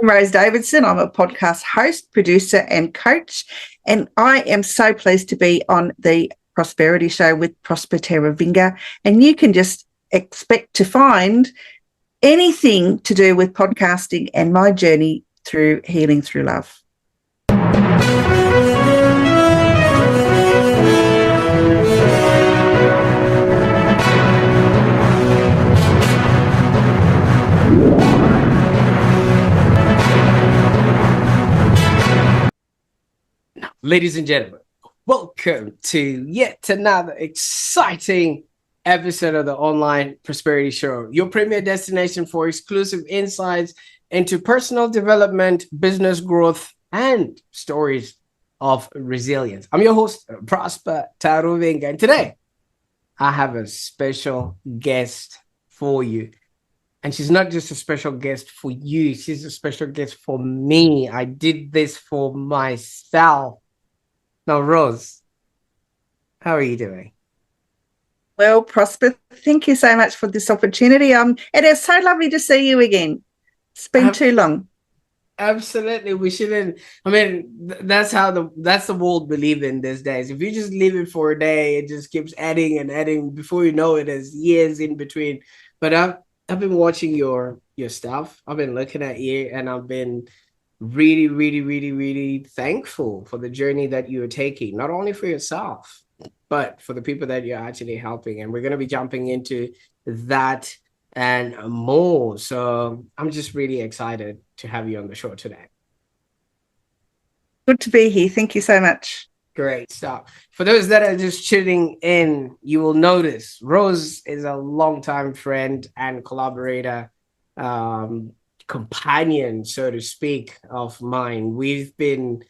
I'm Rose Davidson. I'm a podcast host, producer, and coach. And I am so pleased to be on the Prosperity Show with Prosper Taruvinga. And you can just expect to find anything to do with podcasting and my journey through healing through love. Ladies and gentlemen, welcome to yet another exciting episode of the Online Prosperity Show, your premier destination for exclusive insights into personal development, business growth, and stories of resilience. I'm your host, Prosper Taruvinga, and today I have a special guest for you. And she's not just a special guest for you, she's a special guest for me. I did this for myself. Now, Rose, how are you doing? Well, Prosper, thank you so much for this opportunity. It is so lovely to see you again. It's been too long. Absolutely, we shouldn't. I mean, that's the world we live in these days. If you just leave it for a day, it just keeps adding and adding. Before you know it, there's years in between. But I've been watching your stuff. I've been looking at you, and I've been really thankful for the journey that you're taking, not only for yourself, but for the people that you're actually helping. And we're going to be jumping into that and more. So I'm just really excited to have you on the show today. Good to be here. Thank you so much. Great stuff. For those that are just tuning in, you will notice Rose is a longtime friend and collaborator, companion, so to speak, of mine. We've been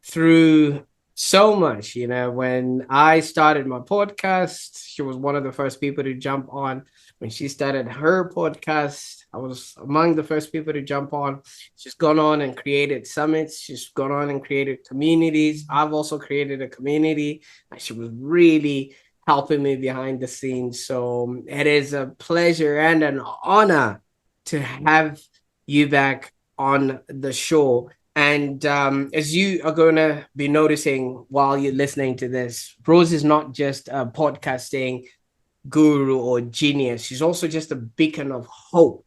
through so much. You know, when I started my podcast, she was one of the first people to jump on. When she started her podcast, I was among the first people to jump on. She's gone on and created summits. She's gone on and created communities. I've also created a community, and she was really helping me behind the scenes. So it is a pleasure and an honor to have you back on the show. And as you are going to be noticing while you're listening to this, Rose is not just a podcasting guru or genius. She's also just a beacon of hope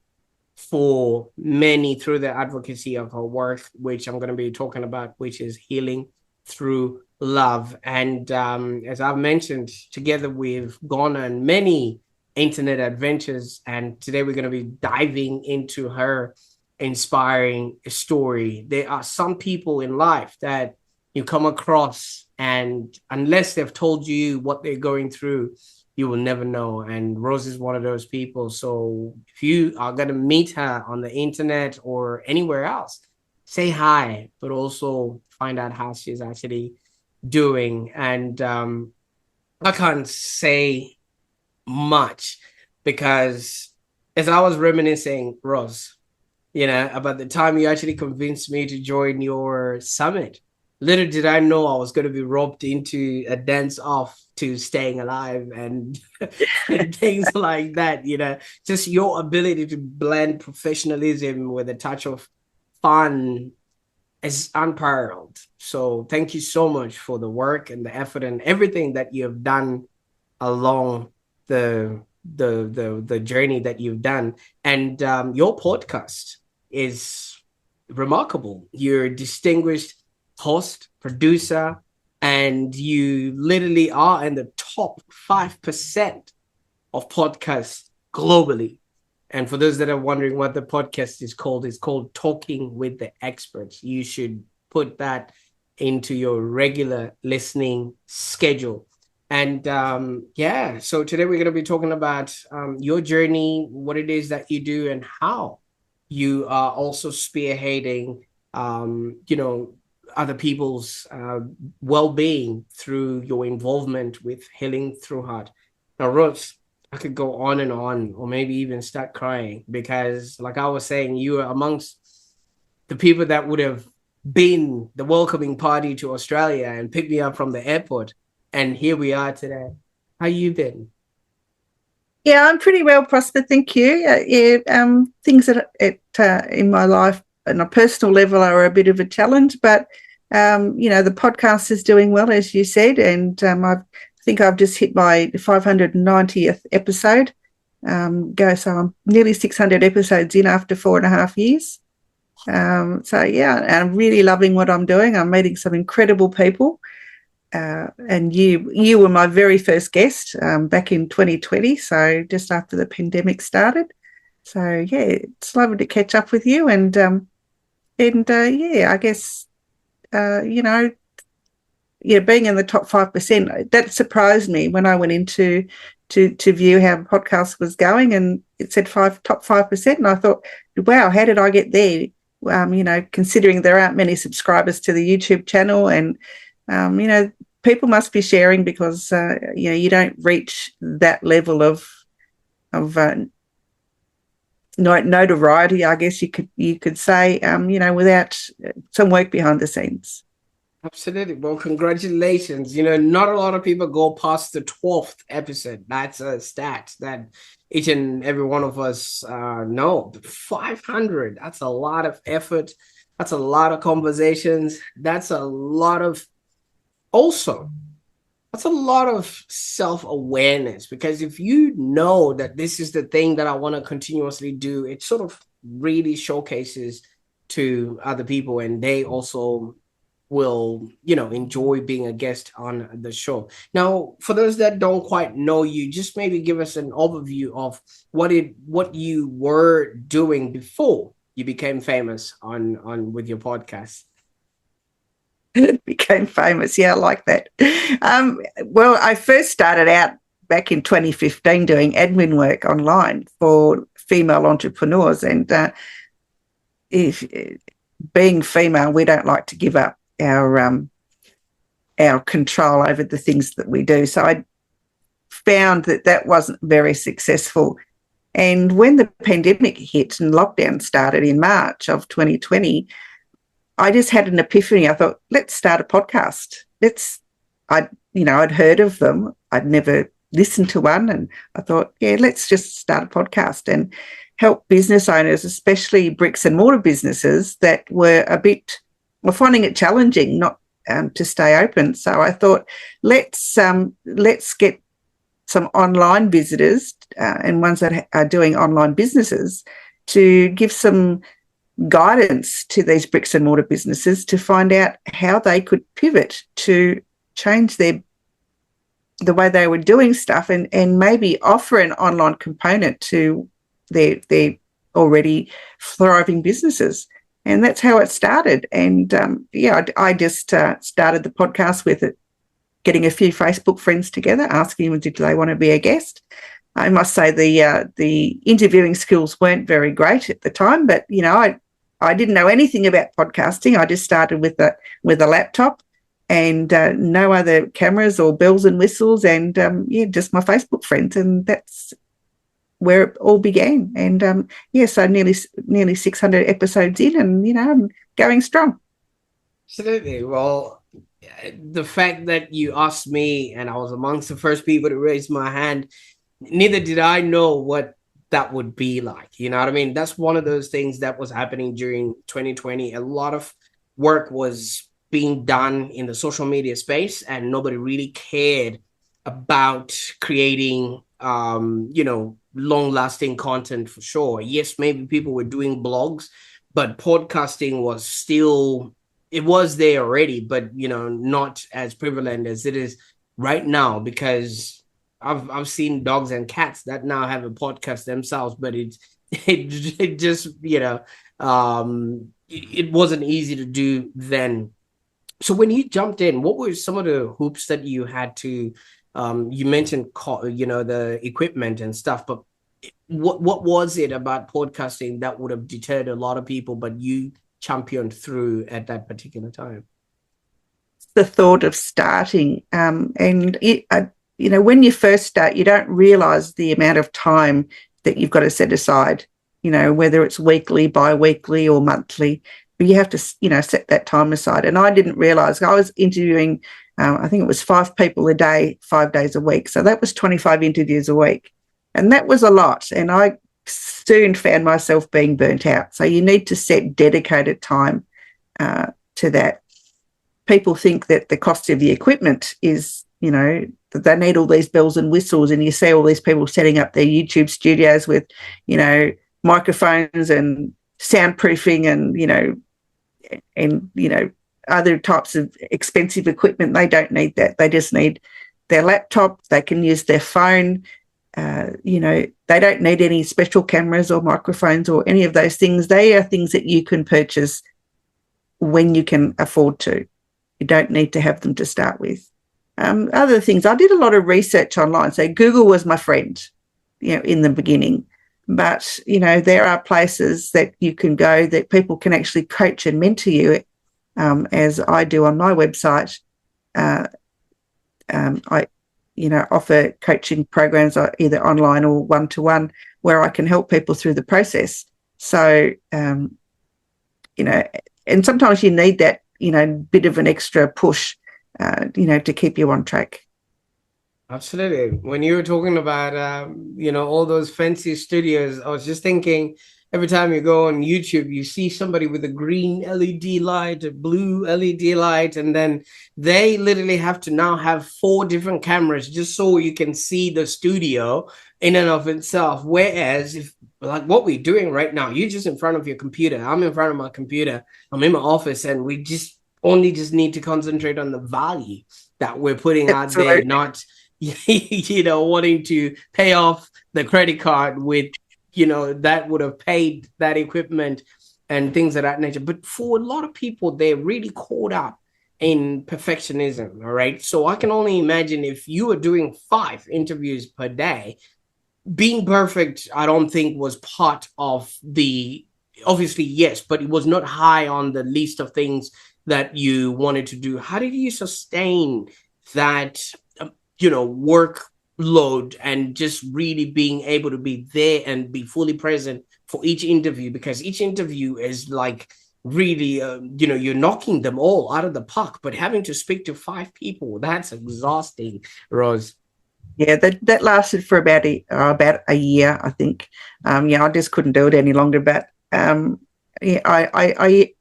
for many through the advocacy of her work, which I'm going to be talking about, which is healing through love. And as I've mentioned, together we've gone on many internet adventures, and today we're going to be diving into her inspiring story. There are some people in life that you come across, and unless they've told you what they're going through, you will never know. And Rose is one of those people. So if you are going to meet her on the internet or anywhere else, say hi, but also find out how she's actually doing. And I can't say much because as I was reminiscing, Rose, you know, about the time you actually convinced me to join your summit, little did I know I was going to be roped into a dance off to staying alive and things like that. You know, just your ability to blend professionalism with a touch of fun is unparalleled. So thank you so much for the work and the effort and everything that you have done along the journey that you've done. And your podcast is remarkable. You're a distinguished host, producer, and you literally are in the top 5% of podcasts globally. And for those that are wondering what the podcast is called, it's called Talking with the Experts. You should put that into your regular listening schedule. And so today we're going to be talking about your journey, what it is that you do, and how you are also spearheading, other people's well-being through your involvement with healing through heart. Now, Rose, I could go on and on, or maybe even start crying, because like I was saying, you are amongst the people that would have been the welcoming party to Australia and picked me up from the airport. And here we are today. How you been? Yeah, I'm pretty well, Prosper. Thank you. Things that in my life on a personal level are a bit of a challenge, but the podcast is doing well, as you said, and I think I've just hit my 590th episode. So I'm nearly 600 episodes in after 4.5 years. So yeah, I'm really loving what I'm doing. I'm meeting some incredible people. And you were my very first guest back in 2020, so just after the pandemic started. So yeah, it's lovely to catch up with you, and I guess being in the top 5%, that surprised me when I went into to view how the podcast was going, and it said top 5%, and I thought, wow, how did I get there? Considering there aren't many subscribers to the YouTube channel, and people must be sharing because you don't reach that level of notoriety, I guess you could say, without some work behind the scenes. Absolutely. Well, congratulations. Not a lot of people go past the 12th episode. That's a stat that each and every one of us know. 500, that's a lot of effort. That's a lot of conversations. That's a lot of self-awareness, because if you know that this is the thing that I want to continuously do, it sort of really showcases to other people, and they also will enjoy being a guest on the show. Now, for those that don't quite know you, just maybe give us an overview of what you were doing before you became famous on with your podcast. Became famous, yeah, I like that. Well, I first started out back in 2015 doing admin work online for female entrepreneurs, and if being female, we don't like to give up our control over the things that we do. So I found that wasn't very successful. And when the pandemic hit and lockdown started in March of 2020, I just had an epiphany. I thought, let's start a podcast. I'd heard of them. I'd never listened to one. And I thought, yeah, let's just start a podcast and help business owners, especially bricks and mortar businesses that were finding it challenging not to stay open. So I thought, let's get some online visitors and ones that are doing online businesses to give some guidance to these bricks and mortar businesses to find out how they could pivot to change the way they were doing stuff, and maybe offer an online component to their already thriving businesses. And that's how it started. And I just started the podcast with it, getting a few Facebook friends together, asking them did they want to be a guest. I must say the interviewing skills weren't very great at the time, but I didn't know anything about podcasting. I just started with a laptop and no other cameras or bells and whistles, and just my Facebook friends, and that's where it all began. And so nearly 600 episodes in, and I'm going strong. Absolutely. Well, the fact that you asked me and I was amongst the first people to raise my hand, neither did I know what that would be like. You know what I mean? That's one of those things that was happening during 2020. A lot of work was being done in the social media space, and nobody really cared about creating long-lasting content for sure. Yes, maybe people were doing blogs, but podcasting was still, it was there already, but not as prevalent as it is right now, because I've seen dogs and cats that now have a podcast themselves, but it just it wasn't easy to do then. So when you jumped in, what were some of the hoops that you had to? You mentioned the equipment and stuff, but what was it about podcasting that would have deterred a lot of people, but you championed through at that particular time? The thought of starting, and when you first start, you don't realize the amount of time that you've got to set aside, whether it's weekly, bi-weekly or monthly, but you have to, set that time aside. And I didn't realize I was interviewing, I think it was 5 people a day, 5 days a week. So that was 25 interviews a week. And that was a lot. And I soon found myself being burnt out. So you need to set dedicated time to that. People think that the cost of the equipment is, that they need all these bells and whistles, and you see all these people setting up their YouTube studios with, microphones and soundproofing and other types of expensive equipment. They don't need that. They just need their laptop. They can use their phone. They don't need any special cameras or microphones or any of those things. They are things that you can purchase when you can afford to. You don't need to have them to start with. Other things, I did a lot of research online. So Google was my friend, in the beginning. But, there are places that you can go that people can actually coach and mentor you, as I do on my website. I offer coaching programs either online or one-to-one where I can help people through the process. So, and sometimes you need that, bit of an extra push, to keep you on track. Absolutely. When you were talking about, all those fancy studios, I was just thinking, every time you go on YouTube, you see somebody with a green LED light, a blue LED light, and then they literally have to now have 4 different cameras just so you can see the studio in and of itself. Whereas if, like what we're doing right now, you're just in front of your computer, I'm in front of my computer, I'm in my office, and we just need to concentrate on the value that we're putting out there, not wanting to pay off the credit card with that would have paid that equipment and things of that nature. But for a lot of people, they're really caught up in perfectionism. All right. So I can only imagine if you were doing 5 interviews per day, being perfect, I don't think was part of the, obviously, yes, but it was not high on the list of things that you wanted to do. How did you sustain that, workload and just really being able to be there and be fully present for each interview? Because each interview is like really, you're knocking them all out of the park, but having to speak to 5 people, that's exhausting, Rose. Yeah, that lasted for about a year, I think. I just couldn't do it any longer. But I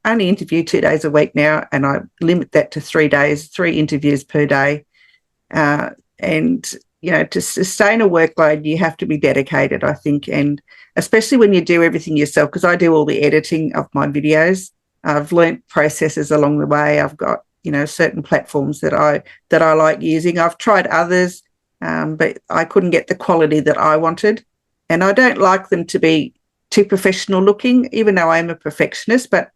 only interview 2 days a week now, and I limit that to 3 days, 3 interviews per day. And to sustain a workload, you have to be dedicated, I think, and especially when you do everything yourself, because I do all the editing of my videos. I've learnt processes along the way. I've got, certain platforms that I like using. I've tried others, but I couldn't get the quality that I wanted. And I don't like them to be too professional looking, even though I'm a perfectionist. But,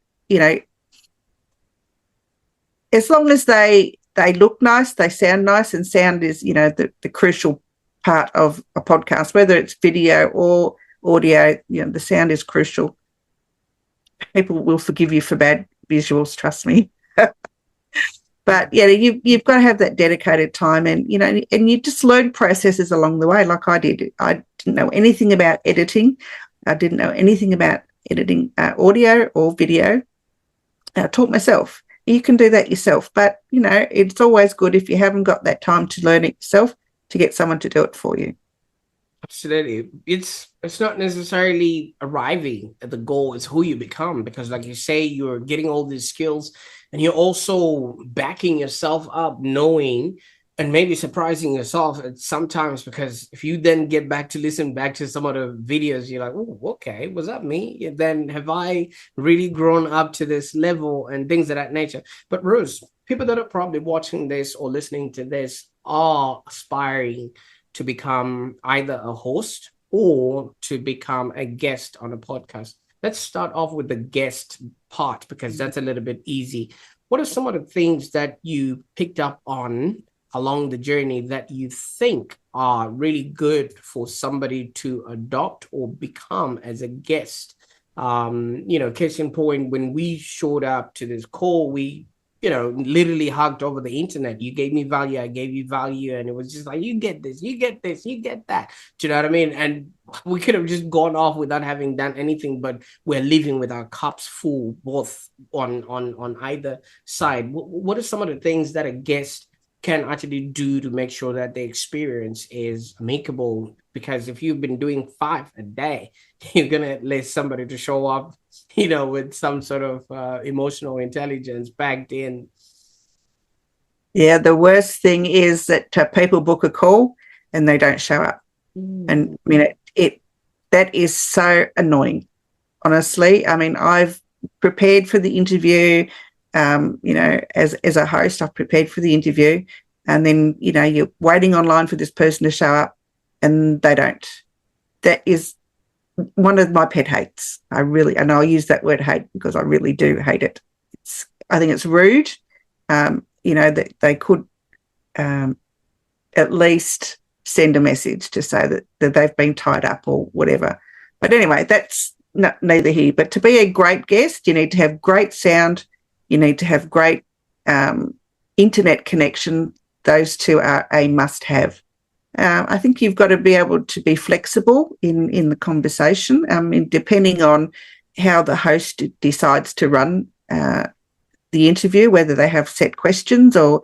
as long as they look nice, they sound nice, and sound is, the crucial part of a podcast, whether it's video or audio, the sound is crucial. People will forgive you for bad visuals, trust me. But you've got to have that dedicated time, and and you just learn processes along the way, like I did. I didn't know anything about editing. I didn't know anything about editing audio or video. I taught myself. You can do that yourself, but it's always good if you haven't got that time to learn it yourself to get someone to do it for you. Absolutely. It's not necessarily arriving at the goal, it's who you become, because like you say, you're getting all these skills and you're also backing yourself up, knowing and maybe surprising yourself at sometimes, because if you then get back to listen back to some of the videos, you're like, oh, okay, was that me? Then have I really grown up to this level and things of that nature? But Rose, people that are probably watching this or listening to this are aspiring to become either a host or to become a guest on a podcast. Let's start off with the guest part, because that's a little bit easy. What are some of the things that you picked up on along the journey that you think are really good for somebody to adopt or become as a guest? Case in point, when we showed up to this call, we literally hugged over the internet. You gave me value, I gave you value, and it was just like, you get this, you get this, you get that. Do you know what I mean? And we could have just gone off without having done anything, but we're living with our cups full, both on either side. What are some of the things that a guest can actually do to make sure that the experience is amicable? Because if you've been doing 5 a day, you're gonna let somebody to show up, with some sort of emotional intelligence backed in. Yeah, the worst thing is that people book a call and they don't show up. And I mean, that is so annoying, honestly. I mean, I've prepared for the interview, as a host, I've prepared for the interview, and then, you're waiting online for this person to show up and they don't. That is one of my pet hates. And I'll use that word hate because I really do hate it. I think it's rude, that they could at least send a message to say that they've been tied up or whatever. But anyway, that's neither here. But to be a great guest, you need to have great sound. You need to have great internet connection. Those two are a must-have. I think you've got to be able to be flexible in the conversation, depending on how the host decides to run the interview, whether they have set questions or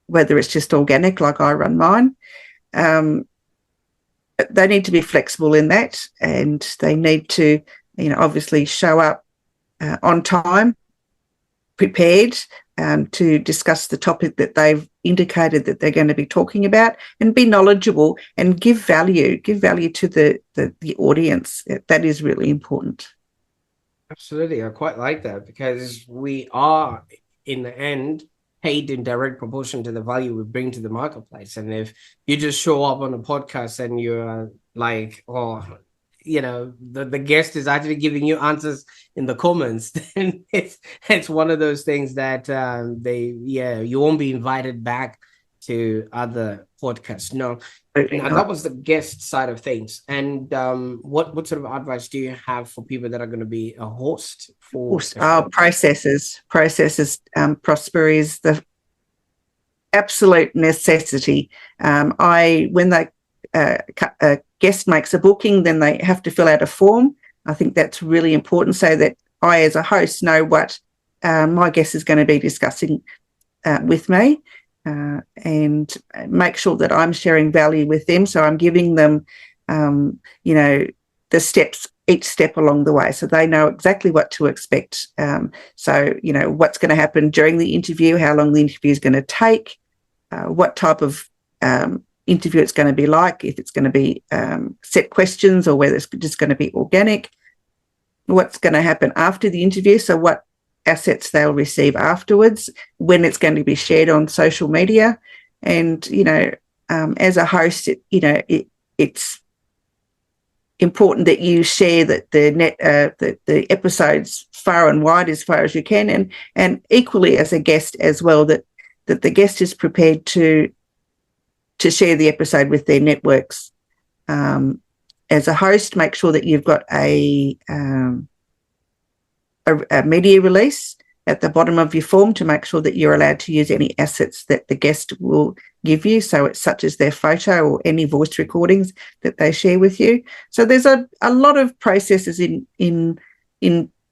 whether it's just organic like I run mine. They need to be flexible in that, and they need to, obviously show up on time, prepared to discuss the topic that they've indicated that they're going to be talking about, and be knowledgeable and give value to the audience. That is really important. Absolutely. I quite like that, because we are, in the end, paid in direct proportion to the value we bring to the marketplace. And if you just show up on a podcast and you're like, the guest is actually giving you answers in the comments, then it's one of those things that you won't be invited back to other podcasts. No. Now, that was the guest side of things. And what sort of advice do you have for people that are going to be a host for processes? Prosper is the absolute necessity. When a guest makes a booking, then they have to fill out a form. I think that's really important, so that I, as a host, know what my guest is going to be discussing with me. And make sure that I'm sharing value with them. So I'm giving them, the steps, each step along the way, so they know exactly what to expect. So, what's going to happen during the interview, how long the interview is going to take, what type of interview it's going to be like, if it's going to be set questions or whether it's just going to be organic, what's going to happen after the interview, so what assets they'll receive afterwards, when it's going to be shared on social media. And as a host, it's important that you share that the episodes far and wide as far as you can, and equally as a guest as well, that the guest is prepared to share the episode with their networks. As a host, make sure that you've got a media release at the bottom of your form to make sure that you're allowed to use any assets that the guest will give you. So it's such as their photo or any voice recordings that they share with you. So there's a lot of processes in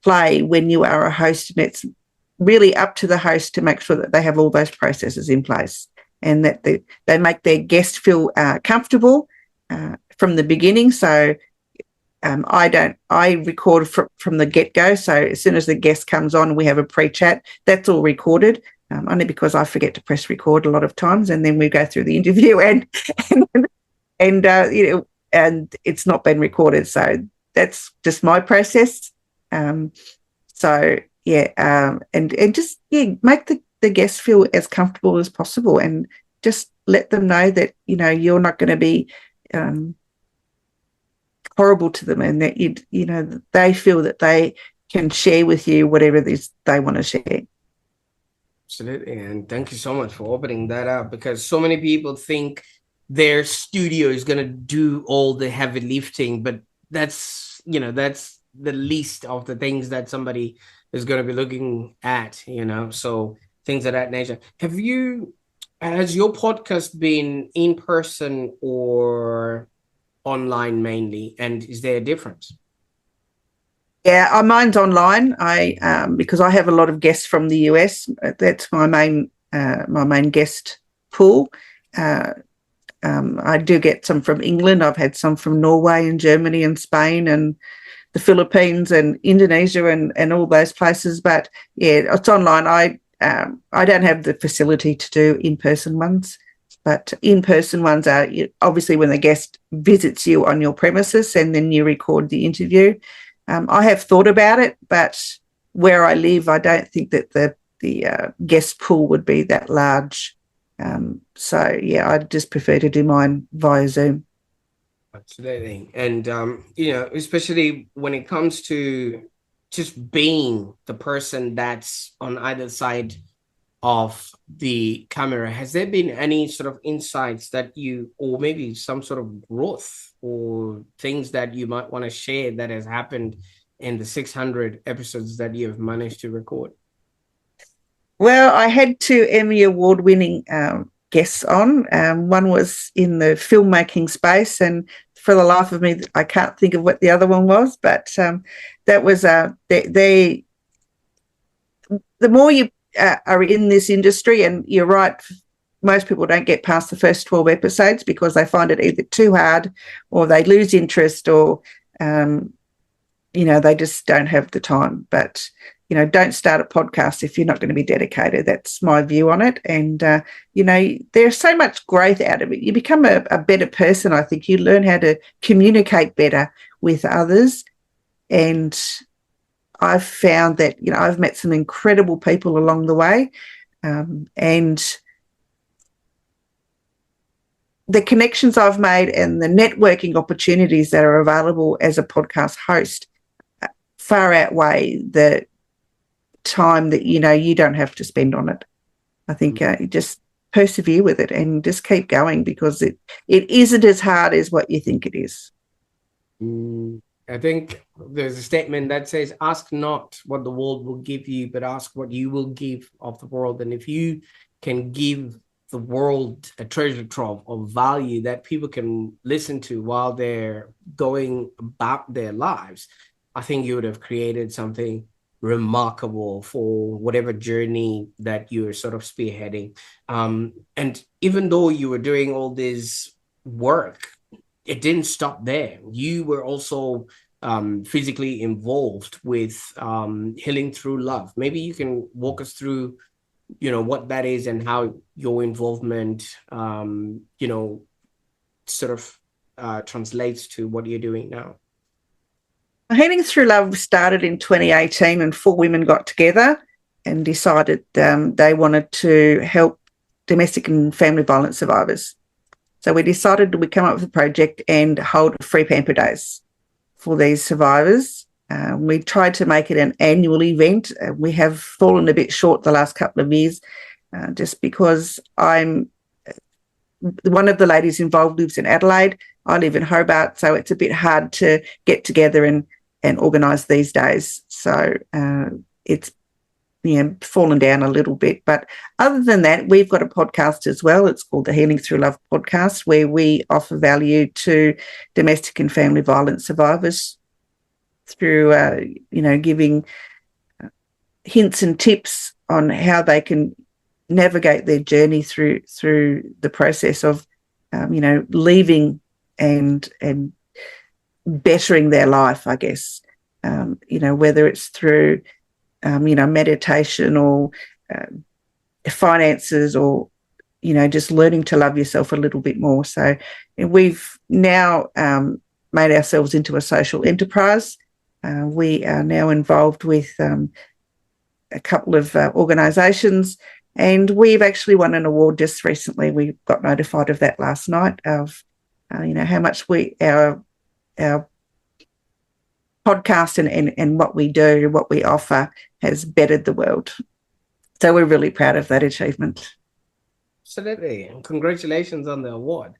play when you are a host, and it's really up to the host to make sure that they have all those processes in place, and that they make their guest feel comfortable from the beginning. So I record from the get-go. So as soon as the guest comes on, we have a pre-chat. That's all recorded, only because I forget to press record a lot of times, and then we go through the interview and it's not been recorded. So that's just my process. And just make the guests feel as comfortable as possible, and just let them know that you're not going to be horrible to them, and that they feel that they can share with you whatever it is they want to share. Absolutely. And thank you so much for opening that up, because so many people think their studio is going to do all the heavy lifting, but that's the least of the things that somebody is going to be looking at, so things of that nature. Has your podcast been in person or online mainly, and is there a difference? Yeah, mine's online. Because I have a lot of guests from the US. That's my main guest pool. I do get some from England. I've had some from Norway and Germany and Spain and the Philippines and Indonesia and all those places. But yeah, it's online. I don't have the facility to do in-person ones, but in-person ones are obviously when the guest visits you on your premises and then you record the interview. I have thought about it, but where I live, I don't think that the guest pool would be that large. So yeah, I just prefer to do mine via Zoom. Absolutely. And, especially when it comes to just being the person that's on either side of the camera, has there been any sort of insights that you, or maybe some sort of growth or things that you might want to share that has happened in the 600 episodes that you have managed to record? Well, I had two Emmy Award-winning guests on. One was in the filmmaking space, and for the life of me, I can't think of what the other one was. But that was the more you are in this industry, and you're right, most people don't get past the first 12 episodes because they find it either too hard, or they lose interest, or they just don't have the time. But don't start a podcast if you're not going to be dedicated. That's my view on it. And, there's so much growth out of it. You become a better person, I think. You learn how to communicate better with others. And I've found that, I've met some incredible people along the way. And the connections I've made and the networking opportunities that are available as a podcast host far outweigh the time that you don't have to spend on it. I think you just persevere with it and just keep going, because it isn't as hard as what you think it is. I think there's a statement that says, ask not what the world will give you, but ask what you will give of the world. And if you can give the world a treasure trove of value that people can listen to while they're going about their lives, I think you would have created something remarkable for whatever journey that you're sort of spearheading. And even though you were doing all this work, it didn't stop there. You were also physically involved with Healing Through Love. Maybe you can walk us through, what that is and how your involvement, sort of translates to what you're doing now. Healing Through Love started in 2018, and 4 women got together and decided they wanted to help domestic and family violence survivors. So we decided we'd come up with a project and hold free pamper days for these survivors. We tried to make it an annual event. We have fallen a bit short the last couple of years, just because I'm one of the ladies involved lives in Adelaide. I live in Hobart, so it's a bit hard to get together and organise these days. So it's fallen down a little bit. But other than that, we've got a podcast as well. It's called the Healing Through Love podcast, where we offer value to domestic and family violence survivors through, giving hints and tips on how they can navigate their journey through the process of, leaving and bettering their life, I guess, whether it's through, meditation or finances, or, just learning to love yourself a little bit more. So we've now made ourselves into a social enterprise. We are now involved with a couple of organisations, and we've actually won an award just recently. We got notified of that last night, of how much our podcast and what we do, what we offer, has bettered the world. So we're really proud of that achievement. Absolutely. And congratulations on the award.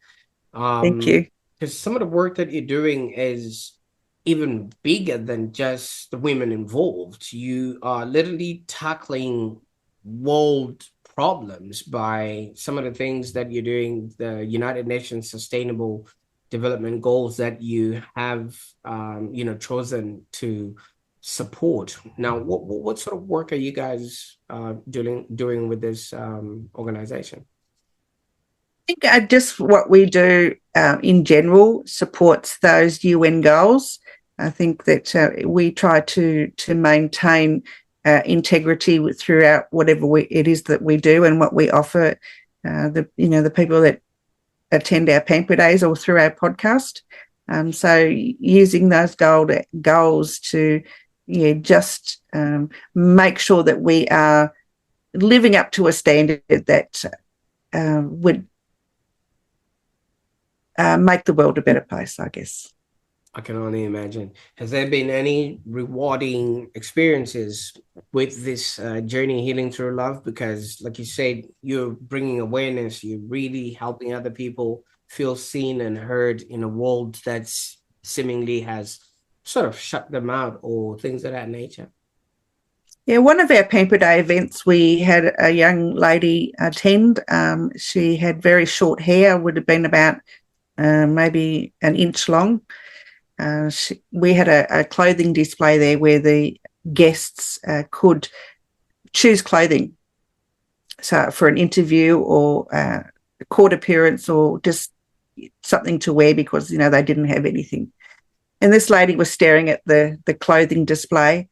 Thank you. Because some of the work that you're doing is even bigger than just the women involved. You are literally tackling world problems by some of the things that you're doing, the United Nations Sustainable Development Goals that you have, chosen to support. Now, what sort of work are you guys doing with this organization? think just what we do in general supports those UN goals. I think that we try to maintain integrity throughout whatever it is that we do and what we offer. The people that attend our Pamper Days or through our podcast. So using those goals to just make sure that we are living up to a standard that would make the world a better place, I guess. I can only imagine. Has there been any rewarding experiences with this journey healing through love? Because, like you said, you're bringing awareness, you're really helping other people feel seen and heard in a world that's seemingly has sort of shut them out or things of that nature. Yeah, one of our Pamper Day events, we had a young lady attend. She had very short hair, would have been about maybe an inch long. We had a clothing display there where the guests could choose clothing, so for an interview or a court appearance or just something to wear because they didn't have anything. And this lady was staring at the clothing display,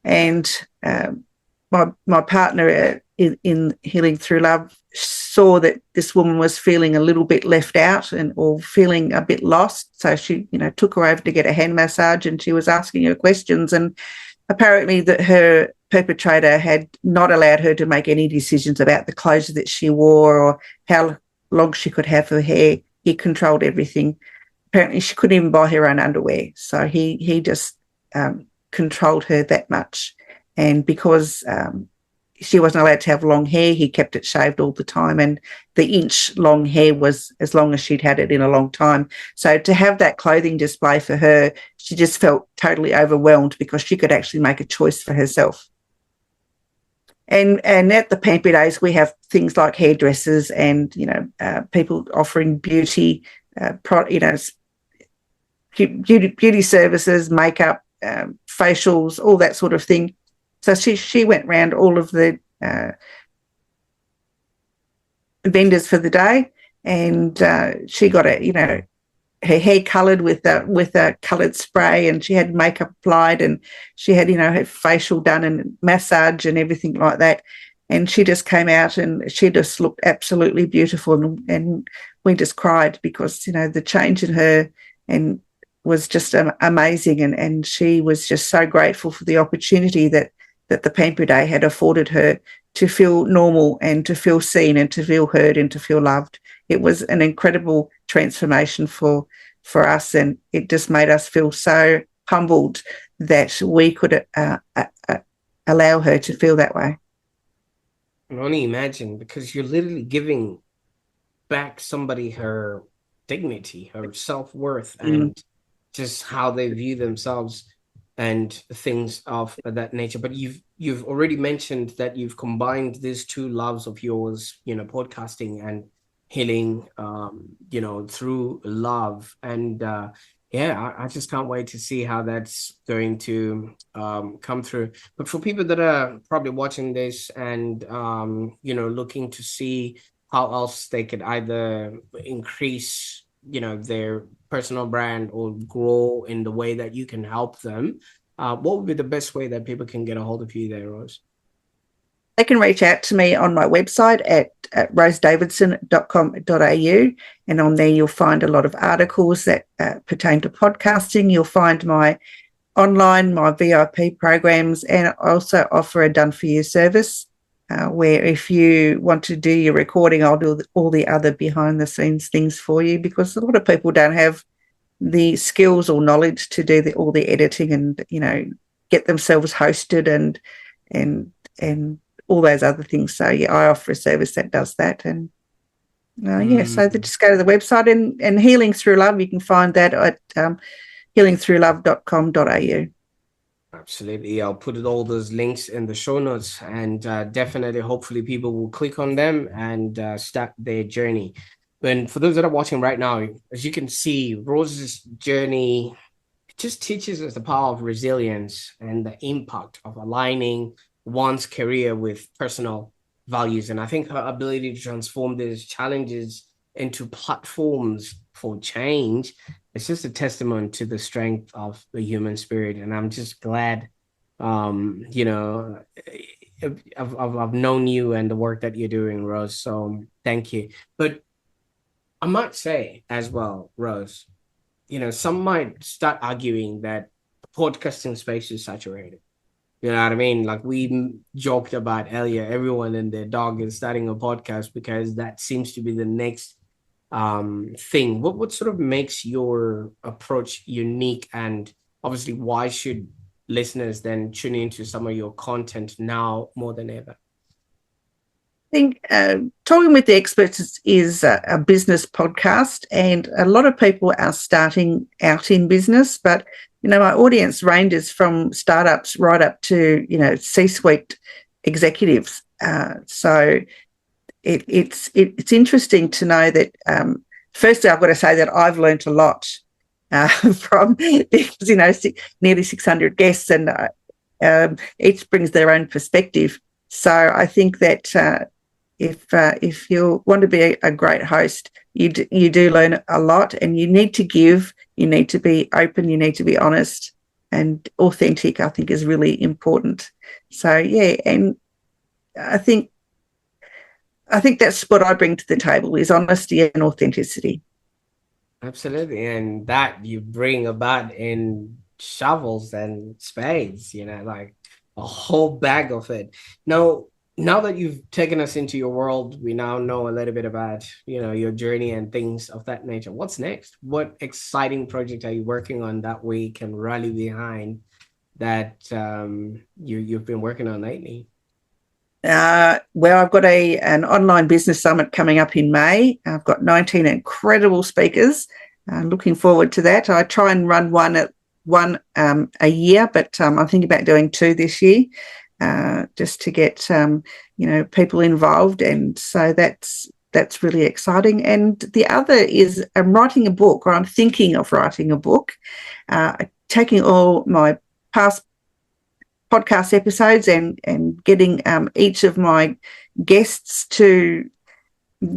and my partner in Healing Through Love saw that this woman was feeling a little bit left out or feeling a bit lost. So she, took her over to get a hand massage, and she was asking her questions. And apparently that her perpetrator had not allowed her to make any decisions about the clothes that she wore or how long she could have her hair. He controlled everything. Apparently she couldn't even buy her own underwear. So he just controlled her that much. And because she wasn't allowed to have long hair, he kept it shaved all the time, and the inch long hair was as long as she'd had it in a long time. So to have that clothing display for her, she just felt totally overwhelmed because she could actually make a choice for herself. And at the Pamper Days, we have things like hairdressers and people offering beauty, beauty services, makeup, facials, all that sort of thing. So she went round all of the vendors for the day, and she got her hair coloured with a coloured spray, and she had makeup applied, and she had her facial done and massage and everything like that. And she just came out and she just looked absolutely beautiful, and we just cried because the change in her and was just amazing, and she was just so grateful for the opportunity that the Pamper Day had afforded her to feel normal and to feel seen and to feel heard and to feel loved. It was an incredible transformation for us, and it just made us feel so humbled that we could allow her to feel that way. I can only imagine, because you're literally giving back somebody her dignity, her self-worth, and just how they view themselves and things of that nature. But you've already mentioned that you've combined these two loves of yours, podcasting and healing, through love. And I just can't wait to see how that's going to come through. But for people that are probably watching this and looking to see how else they could either increase their personal brand or grow in the way that you can help them, what would be the best way that people can get a hold of you there, Rose? They can reach out to me on my website at rosedavidson.com.au, and on there you'll find a lot of articles that pertain to podcasting. You'll find my VIP programs, and I also offer a done-for-you service where if you want to do your recording, I'll do all the other behind-the-scenes things for you, because a lot of people don't have the skills or knowledge to do all the editing and get themselves hosted and all those other things. So I offer a service that does that. And so they just go to the website and Healing Through Love. You can find that at healingthroughlove.com.au. Absolutely. I'll put all those links in the show notes, and definitely, hopefully people will click on them and start their journey. And for those that are watching right now, as you can see, Rose's journey just teaches us the power of resilience and the impact of aligning one's career with personal values. And I think her ability to transform these challenges into platforms for change, it's just a testament to the strength of the human spirit. And I'm just glad, you know, I've known you and the work that you're doing, Rose. So thank you. But I might say as well, Rose, you know, some might start arguing that the podcasting space is saturated. You know what I mean? Like we joked about earlier, everyone and their dog is starting a podcast because that seems to be the next thing. What sort of makes your approach unique, and obviously why should listeners then tune into some of your content now more than ever? I think Talking with the Experts is a business podcast, and a lot of people are starting out in business, but my audience ranges from startups right up to C-suite executives. So it's interesting to know that. Firstly, I've got to say that I've learnt a lot from because nearly 600 guests, and each brings their own perspective. So I think that if you want to be a great host, you do learn a lot, and you need to give. You need to be open. You need to be honest and authentic. I think is really important. So yeah, and I think that's what I bring to the table is honesty and authenticity. Absolutely. And that you bring about in shovels and spades, like a whole bag of it. Now that you've taken us into your world, we now know a little bit about, your journey and things of that nature. What's next? What exciting project are you working on that we can rally behind that you've been working on lately? Well, I've got an online business summit coming up in May. I've got 19 incredible speakers. Looking forward to that. I try and run one a year, but I'm thinking about doing 2 this year, just to get people involved, and so that's really exciting. And the other is I'm writing a book, or I'm thinking of writing a book, taking all my past podcast episodes and getting each of my guests to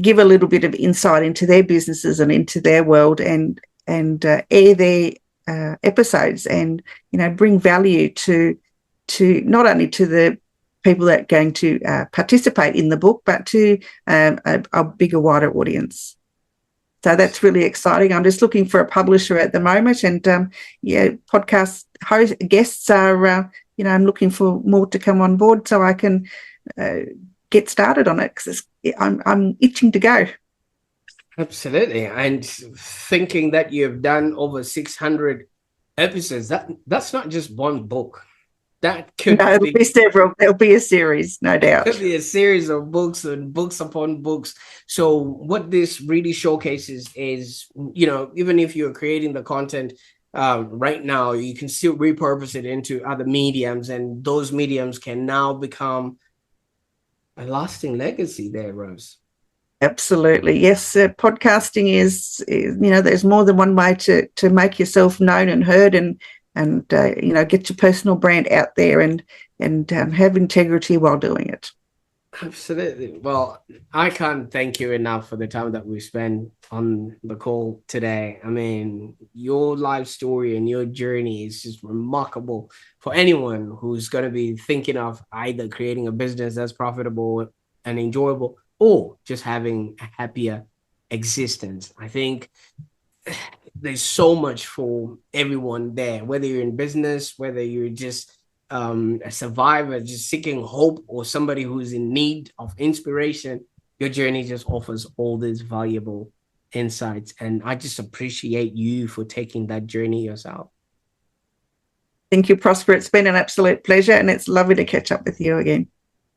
give a little bit of insight into their businesses and into their world, and air their episodes, and bring value to not only to the people that are going to participate in the book, but to a bigger, wider audience. So that's really exciting. I'm just looking for a publisher at the moment, and podcast guests are. I'm looking for more to come on board so I can get started on it, because I'm itching to go. Absolutely. And thinking that you've done over 600 episodes, that's not just one book. That could it'll be several. There'll be a series, no doubt. It could be a series of books and books upon books. So what this really showcases is, even if you're creating the content right now, you can still repurpose it into other mediums, and those mediums can now become a lasting legacy there, Rose. Absolutely. Yes. Podcasting is, there's more than one way to make yourself known and heard, and get your personal brand out there, and have integrity while doing it. Absolutely. Well, I can't thank you enough for the time that we spent on the call today. I mean, your life story and your journey is just remarkable for anyone who's going to be thinking of either creating a business that's profitable and enjoyable, or just having a happier existence. I think there's so much for everyone there, whether you're in business, whether you're just a survivor just seeking hope, or somebody who's in need of inspiration. Your journey just offers all these valuable insights, and I just appreciate you for taking that journey yourself. Thank you, Prosper. It's been an absolute pleasure, and it's lovely to catch up with you again.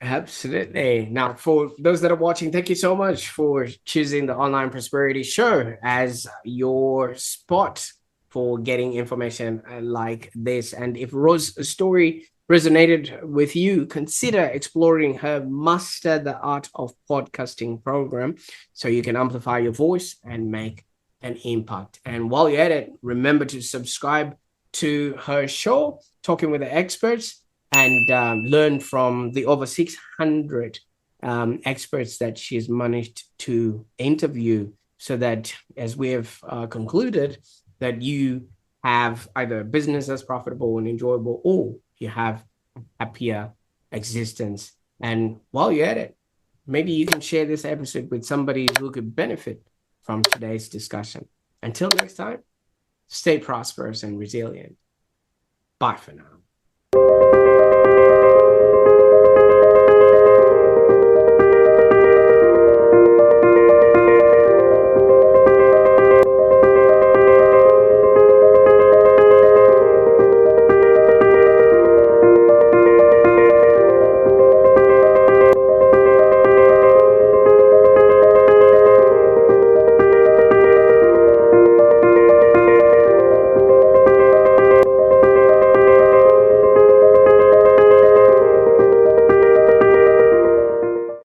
Absolutely. Now, for those that are watching, thank you so much for choosing the Online Prosperity Show as your spot for getting information like this. And if Rose's story resonated with you, consider exploring her Master the Art of Podcasting program so you can amplify your voice and make an impact. And while you're at it, remember to subscribe to her show, Talking with the Experts, and learn from the over 600 experts that she's managed to interview. so that as we have concluded, that you have either a business that's profitable and enjoyable, or you have a happier existence. And while you're at it, maybe you can share this episode with somebody who could benefit from today's discussion. Until next time, stay prosperous and resilient. Bye for now.